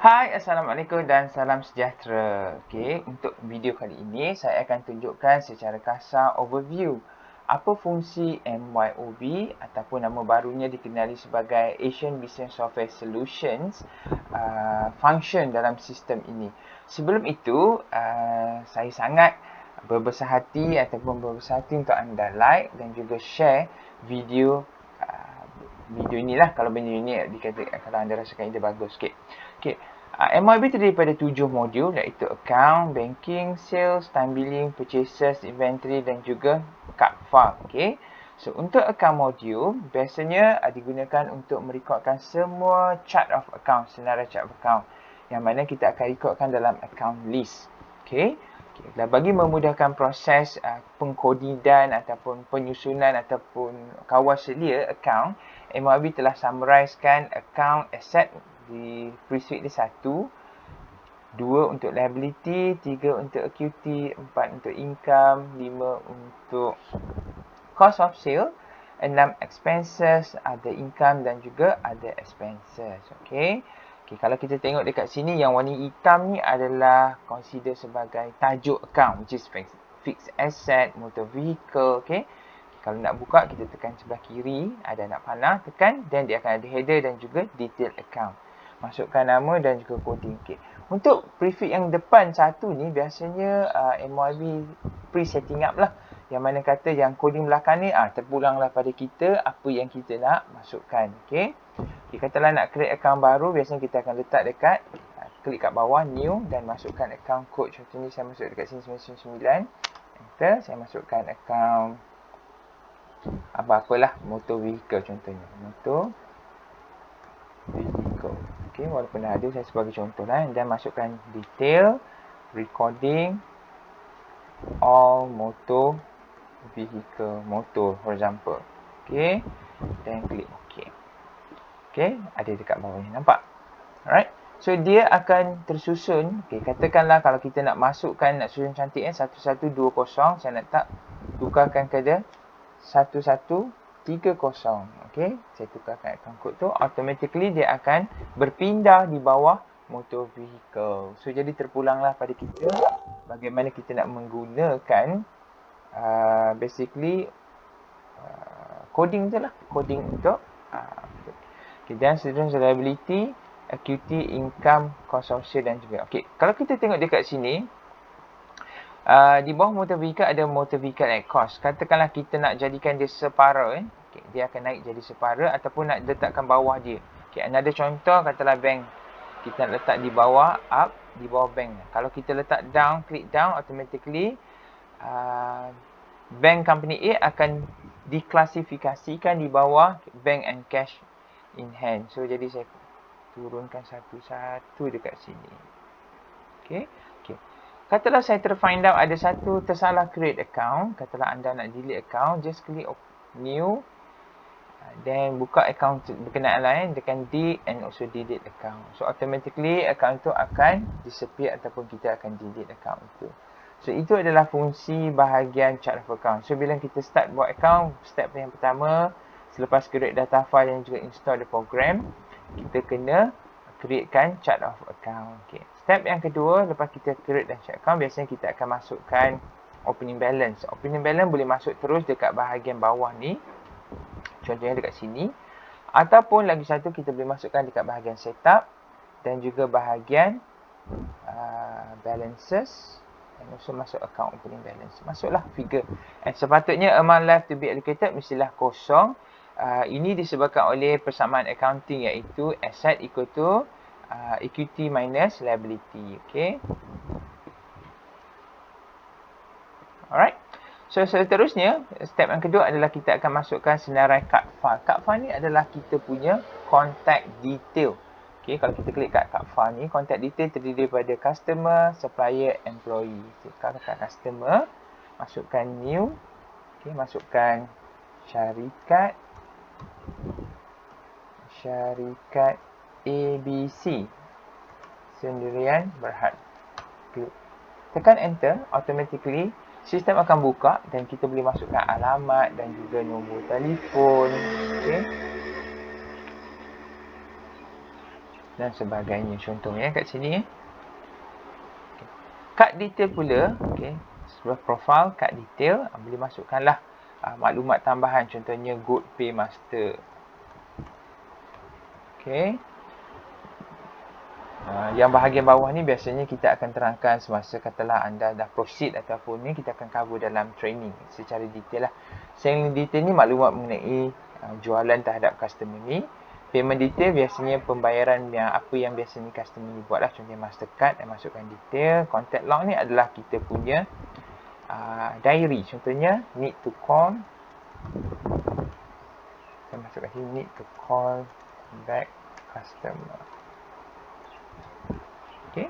Hai, Assalamualaikum dan salam sejahtera. Okey, untuk video kali ini saya akan tunjukkan secara kasar overview apa fungsi MYOB ataupun nama barunya dikenali sebagai Asian Business Software Solutions function dalam sistem ini. Sebelum itu, saya sangat berbesar hati untuk anda like dan juga share video inilah. Kalau video ini kalau anda rasakan ia bagus. Okey. MYOB terdiri daripada 7 modul iaitu account, banking, sales, time billing, purchases, inventory dan juga kad file. Okey. So untuk account module biasanya digunakan untuk merekodkan semua chart of account, senarai chart of account yang mana kita akan rekodkan dalam account list. Okey. Dan bagi memudahkan proses pengkodidan ataupun penyusunan ataupun kawal selia account, MYOB telah summarizekan account asset di pre-suite dia 1, 2 untuk liability, 3 untuk equity, 4 untuk income, 5 untuk cost of sale, 6 expenses, ada income dan juga ada expenses. Okey. Kalau kita tengok dekat sini yang warna hitam ni adalah consider sebagai tajuk account, which is fixed asset, motor vehicle. Okey. Kalau nak buka, kita tekan sebelah kiri, ada nak panah, tekan, dan dia akan ada header dan juga detail account. Masukkan nama dan juga coding. Okay. Untuk prefix yang depan satu ni, biasanya MYOB pre-setting up lah. Yang mana kata yang coding belakang ni, terpulanglah pada kita apa yang kita nak masukkan. Okay. Katalah nak create account baru, biasanya kita akan letak dekat, klik kat bawah, new, dan masukkan account code. Contohnya saya masuk dekat sini 999. Enter, saya masukkan account apalah, motor vehicle contohnya. Motor vehicle. Okey, walaupun dah ada, saya sebagai contoh lah. Dan masukkan detail, recording, all motor vehicle, motor for example. Okey, dan klik OK. Okey, ada dekat bawah ni, nampak? Alright. So, dia akan tersusun. Okey, katakanlah kalau kita nak masukkan, nak susun cantik 1120, saya nak tukarkan ke dia 1130. Okey, saya tukarkan account code tu, automatically dia akan berpindah di bawah motor vehicle. So jadi terpulanglah pada kita bagaimana kita nak menggunakan basically coding tu lah, coding untuk okay, dan student liability, equity, income, cost of sale dan juga. Okey, kalau kita tengok dekat sini, di bawah motor vehicle ada motor vehicle at cost. Katakanlah kita nak jadikan dia separa, okay, dia akan naik jadi separa ataupun nak letakkan bawah dia. Okay, another contoh, katalah bank. Kita nak letak di bawah, up, di bawah bank. Kalau kita letak down, klik down, automatically bank company A akan diklasifikasikan di bawah bank and cash in hand. So jadi saya turunkan satu-satu dekat sini. Okay. Katalah saya terfind out ada satu tersalah create account. Katalah anda nak delete account, just klik new. Then buka account berkenaan lain, tekan delete and also delete account. So automatically account itu akan disappear ataupun kita akan delete account itu. So itu adalah fungsi bahagian chart of account. So bila kita start buat account, step yang pertama, selepas create data file dan juga install the program, kita kena createkan chart of account. Okay. Step yang kedua, lepas kita create dan chart account, biasanya kita akan masukkan opening balance. Opening balance boleh masuk terus dekat bahagian bawah ni. Contohnya dekat sini. Ataupun lagi satu, kita boleh masukkan dekat bahagian setup dan juga bahagian balances. Dan also masuk account opening balance. Masuklah figure. And sepatutnya amount left to be allocated mestilah kosong. Ini disebabkan oleh persamaan accounting iaitu asset equal to equity minus liability. Okay. Alright. So seterusnya, step yang kedua adalah kita akan masukkan senarai kad file. Kad file ni adalah kita punya contact detail. Okay, kalau kita klik kat kad file ni, contact detail terdiri daripada customer, supplier, employee. Kalau kat customer, masukkan new. Okay, masukkan syarikat ABC Sendirian Berhad. Tekan enter, automatically sistem akan buka dan kita boleh masukkan alamat dan juga nombor telefon. Okay. dan sebagainya. Contohnya kat sini. Okay. Kad detail pula, okay, sebelah profile, kad detail, boleh masukkanlah maklumat tambahan. Contohnya Good Pay Master. Okay. Yang bahagian bawah ni biasanya kita akan terangkan semasa katalah anda dah proceed ataupun ni kita akan cover dalam training secara detail lah. Selling detail ni maklumat mengenai jualan terhadap customer ni. Payment detail biasanya pembayaran yang apa yang biasanya customer ni buat lah. Contohnya Mastercard dan masukkan detail. Contact log ni adalah kita punya diary. Contohnya need to call. Saya masukkan sini need to call back customer. Okay.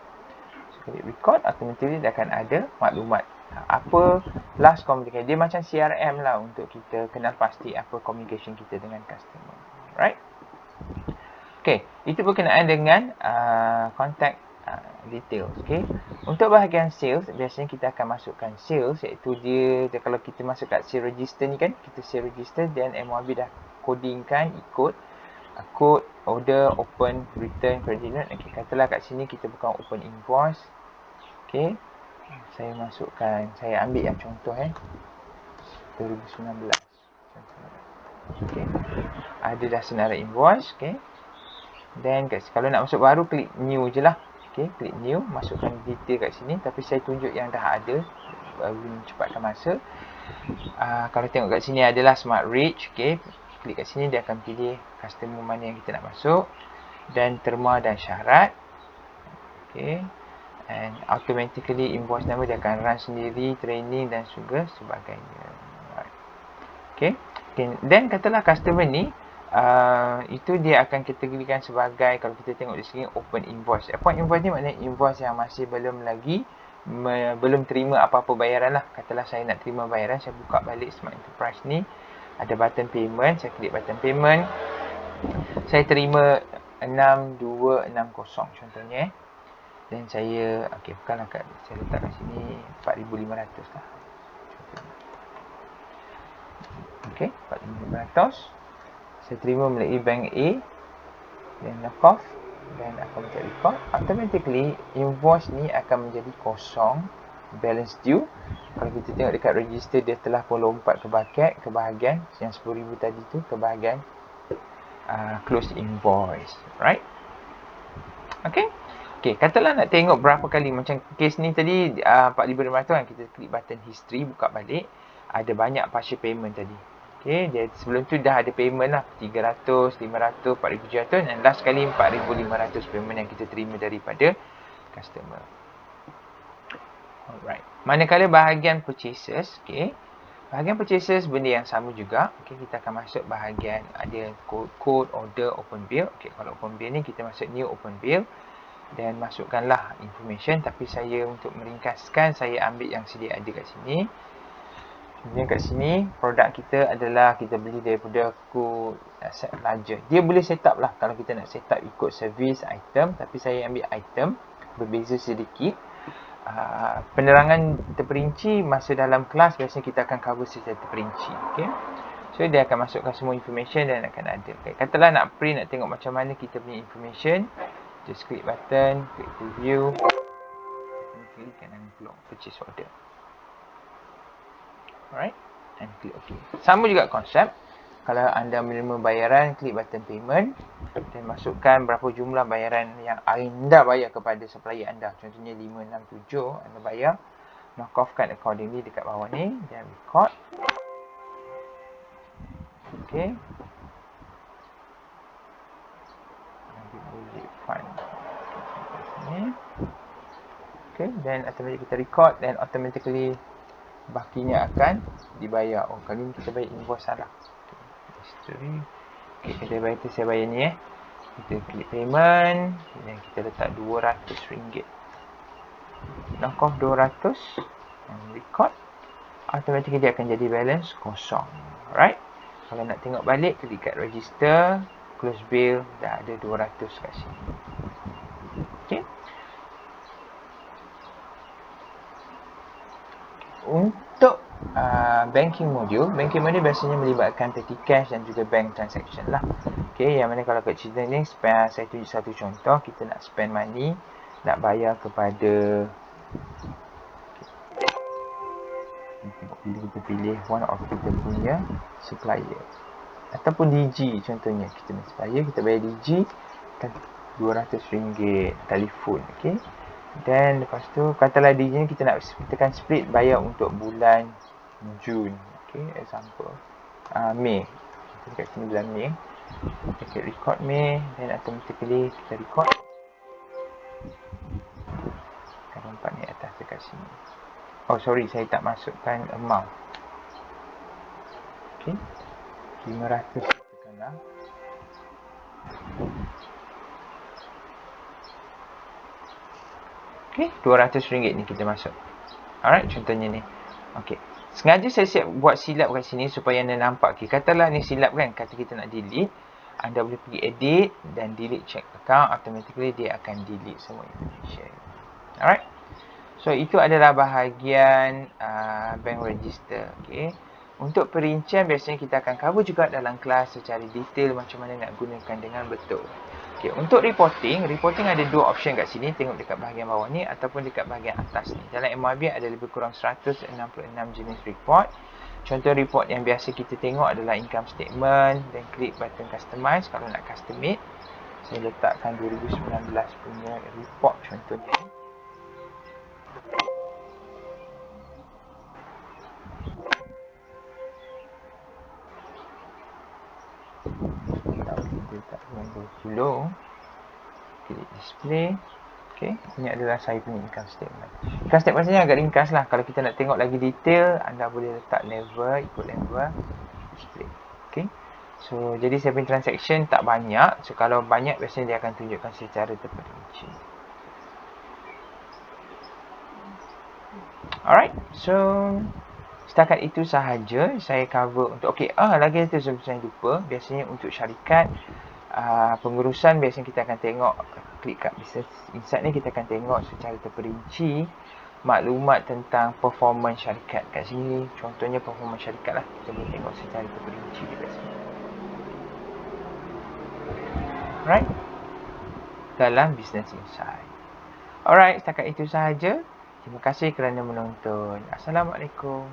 So, klik record, automatically dia akan ada maklumat apa last communication. Dia macam CRM lah untuk kita kenal pasti apa communication kita dengan customer. Right? Okay. Itu berkenaan dengan contact details. Okay. Untuk bahagian sales, biasanya kita akan masukkan sales, iaitu dia kalau kita masuk kat sales register ni kan, kita sales register dan MYOB dah codingkan ikut code, order, open, return, credit note. Okay, katalah kat sini kita bukan open invoice. Okay, saya masukkan, saya ambil yang contoh 2019. Okay, ada dah senarai invoice. Okay, then kalau nak masuk baru, klik new je lah. Okay, klik new, masukkan detail kat sini. Tapi saya tunjuk yang dah ada, baru cepatkan masa. Kalau tengok kat sini adalah Smart Reach. Okay, klik kat sini, dia akan pilih customer mana yang kita nak masuk dan terma dan syarat. Okay, and automatically invoice number dia akan run sendiri, training dan juga sebagainya. Okay, then katalah customer ni itu dia akan kategorikan sebagai, kalau kita tengok di sini, open invoice. Open invoice ni maknanya invoice yang masih belum terima apa-apa bayaran lah. Katalah saya nak terima bayaran, saya buka balik Smart Enterprise ni, ada button payment, saya klik button payment. Saya terima 6260 contohnya. Dan saya, okey, bukanlah saya letak kat sini 4500 lah. Okey, 4500. Saya terima melalui bank A dan knock off dan akan menjadi record. Automatically invoice ni akan menjadi kosong, balance due. Kalau kita tengok dekat register, dia telah pun lompat ke bahagian yang 10,000 tadi tu, ke bahagian close invoice, right? Okay. Okay, katalah nak tengok berapa kali, macam case ni tadi 4,500 kan, kita klik button history, buka balik, ada banyak partial payment tadi. Okay, dia sebelum tu dah ada payment lah, 300, 500, 4,700 dan last kali 4,500 payment yang kita terima daripada customer. Alright. Manakala bahagian purchases, okay, bahagian purchases benda yang sama juga. Okay, kita akan masuk bahagian ada code, order, open bill. Okay, kalau open bill ni kita masuk new open bill dan masukkanlah information. Tapi saya untuk meringkaskan, saya ambil yang sedia ada kat sini. Kemudian kat sini, produk kita adalah kita beli daripada code set larger. Dia boleh set up lah kalau kita nak set up ikut service item. Tapi saya ambil item, berbeza sedikit. Penerangan terperinci masa dalam kelas biasanya kita akan cover secara terperinci. Okay. So dia akan masukkan semua information dan akan ada. Okay. Katalah nak print, nak tengok macam mana kita punya information, just klik button, klik preview, klik kanan blok purchase order. Alright, and klik OK. Sama juga konsep. Kalau anda menerima bayaran, klik button payment dan masukkan berapa jumlah bayaran yang anda bayar kepada supplier anda. Contohnya 567 anda bayar. Knock offkan accordingly dekat bawah ni dan record. Okay. Okay, then automatically kita record dan automatically bakinya akan dibayar. Oh, kali ni kita bayar invoice salah. History. Okay, kita bayar tu, saya bayar ni Kita klik payment dan kita letak RM200. Knock off 200 and record. Automatically dia akan jadi balance kosong. Alright. Kalau nak tengok balik, klik kat register, close bill, dah ada 200 kat sini. Okay. Untuk banking module. Banking module biasanya melibatkan petty cash dan juga bank transaction lah. Okay, yang mana kalau kat cerita ni, saya tunjuk satu contoh, kita nak spend money, nak bayar kepada, kita pilih one of kita punya supplier ataupun DG contohnya, kita nak supplier, kita bayar DG RM200 telefon. Okay, dan lepas tu katalah DG ni kita nak tekan split bayar untuk bulan Jun. Okay, example Mei, kita kat sini bulan Mei, kita klik record Mei, dan automatically kita record. Kan nampak ni atas dekat sini. Oh sorry, saya tak masukkan amount. Okay, 500 tekanlah. Okay, RM200 ni kita masuk. Alright, contohnya ni. Okay, sengaja saya siap buat silap kat sini supaya anda nampak. Okay, katalah ni silap kan, kata kita nak delete, anda boleh pergi edit dan delete check account, automatically dia akan delete semua information. Alright, so itu adalah bahagian bank register. Okay, untuk perincian biasanya kita akan cover juga dalam kelas secara detail macam mana nak gunakan dengan betul. Okay, untuk reporting ada dua option kat sini, tengok dekat bahagian bawah ni ataupun dekat bahagian atas ni. Dalam MYOB ada lebih kurang 166 jenis report. Contoh report yang biasa kita tengok adalah income statement, dan klik button customize kalau nak customate. Saya letakkan 2019 punya report contohnya. Dulu klik display. Okay, ini adalah saya punya income statement. Income statement maksudnya agak ringkas lah. Kalau kita nak tengok lagi detail, anda boleh letak level, ikut level, display. Okay, so jadi saya punya transaction tak banyak. So kalau banyak biasanya dia akan tunjukkan secara terperinci. Alright, so setakat itu sahaja saya cover untuk, okay, lagi satu saya lupa, biasanya untuk syarikat, pengurusan biasanya kita akan tengok, klik kat business insight ni, kita akan tengok secara terperinci maklumat tentang performance syarikat. Kat sini contohnya performance syarikat lah, kita boleh tengok secara terperinci dekat sini. Alright, dalam business insight. Alright, setakat itu sahaja. Terima kasih kerana menonton. Assalamualaikum.